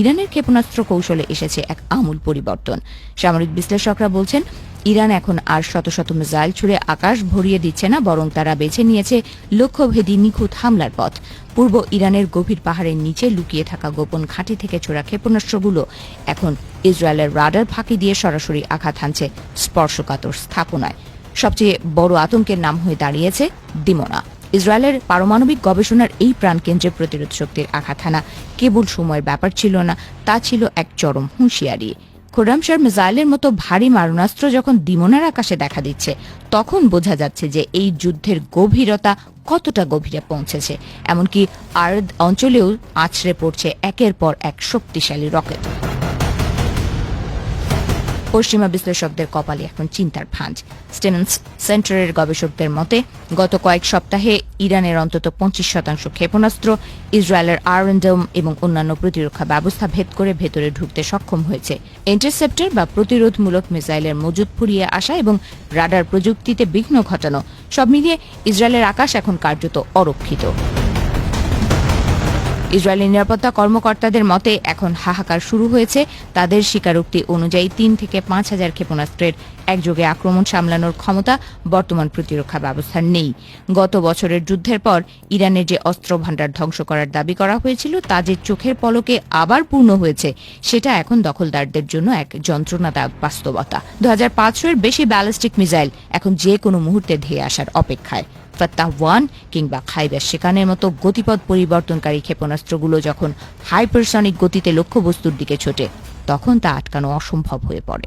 ইরানের ক্ষেপণাস্ত্র কৌশলে এসেছে এক আমূল পরিবর্তন। সামরিক বিশ্লেষকরা বলছেন, ইরান এখন আর শত শত মিসাইল ছুড়ে আকাশ ভরিয়ে দিচ্ছে না, বরং তারা বেছে নিয়েছে লক্ষ্যভেদী নিখুঁত হামলার পথ। পূর্ব ইরানের গভীর পাহাড়ের নিচে লুকিয়ে থাকা গোপন ঘাঁটি থেকে ছোড়া ক্ষেপণাস্ত্রগুলো এখন ইসরায়েলের রাডার ফাঁকি দিয়ে সরাসরি আঘাত হানছে স্পর্শকাতর স্থাপনায়। সবচেয়ে বড় আতঙ্কের নাম হয়ে দাঁড়িয়েছে দিমোনা। ইসরায়েলের পারমাণবিক গবেষণার এই প্রাণকেন্দ্রে প্রতিরোধ শক্তির আঘাত হানা কেবল সময়ের ব্যাপার ছিল না, তা ছিল এক চরম হুঁশিয়ারি। খোরামশার মিসাইলের মতো ভারী মারণাস্ত্র যখন দিমোনার আকাশে দেখা দিচ্ছে, তখন বোঝা যাচ্ছে যে এই যুদ্ধের গভীরতা কতটা গভীরে পৌঁছেছে। এমনকি আরদ অঞ্চলেও আছড়ে পড়ছে একের পর এক শক্তিশালী রকেট। পশ্চিমা বিশ্লেষকদের কপালে এখন চিন্তার ভাঁজ। স্টেমেন্স সেন্টারের গবেষকদের মতে, গত কয়েক সপ্তাহে ইরানের অন্তত 25% ক্ষেপণাস্ত্র ইসরায়েলের আয়রন ডোম এবং অন্যান্য প্রতিরক্ষা ব্যবস্থা ভেদ করে ভেতরে ঢুকতে সক্ষম হয়েছে। ইন্টারসেপ্টর বা প্রতিরোধমূলক মিসাইলের মজুদ ফুরিয়ে আসা এবং রাডার প্রযুক্তিতে বিঘ্ন ঘটানো, সব মিলিয়ে ইসরায়েলের আকাশ এখন কার্যত অরক্ষিত। ইসরায়েলি নিরাপত্তা কর্মকর্তাদের মতে এখন হাহাকার শুরু হয়েছে। তাদের স্বীকারোক্তি অনুযায়ী 3 থেকে 5,000 ক্ষেপণাস্ত্রের একযোগে আক্রমণ সামলানোর ক্ষমতা বর্তমান প্রতিরক্ষা ব্যবস্থার নেই। গত বছরের যুদ্ধের পর ইরানের যে অস্ত্র ভাণ্ডার ধ্বংস করার দাবি করা হয়েছিল, তা যে চোখের পলকে আবার পূর্ণ হয়েছে, সেটা এখন দখলদারদের জন্য এক যন্ত্রণাদায়ক বাস্তবতা। 2500-এর বেশি ব্যালিস্টিক মিসাইল এখন যে কোনো মুহূর্তে ধেয়ে আসার অপেক্ষায়। ফাত্তাহ-1 কিংবা খাইবার শেকানের মতো গতিপথ পরিবর্তনকারী ক্ষেপণাস্ত্রগুলো যখন হাইপারসনিক গতিতে লক্ষ্যবস্তুর দিকে ছোটে, তখন তা আটকানো অসম্ভব হয়ে পড়ে।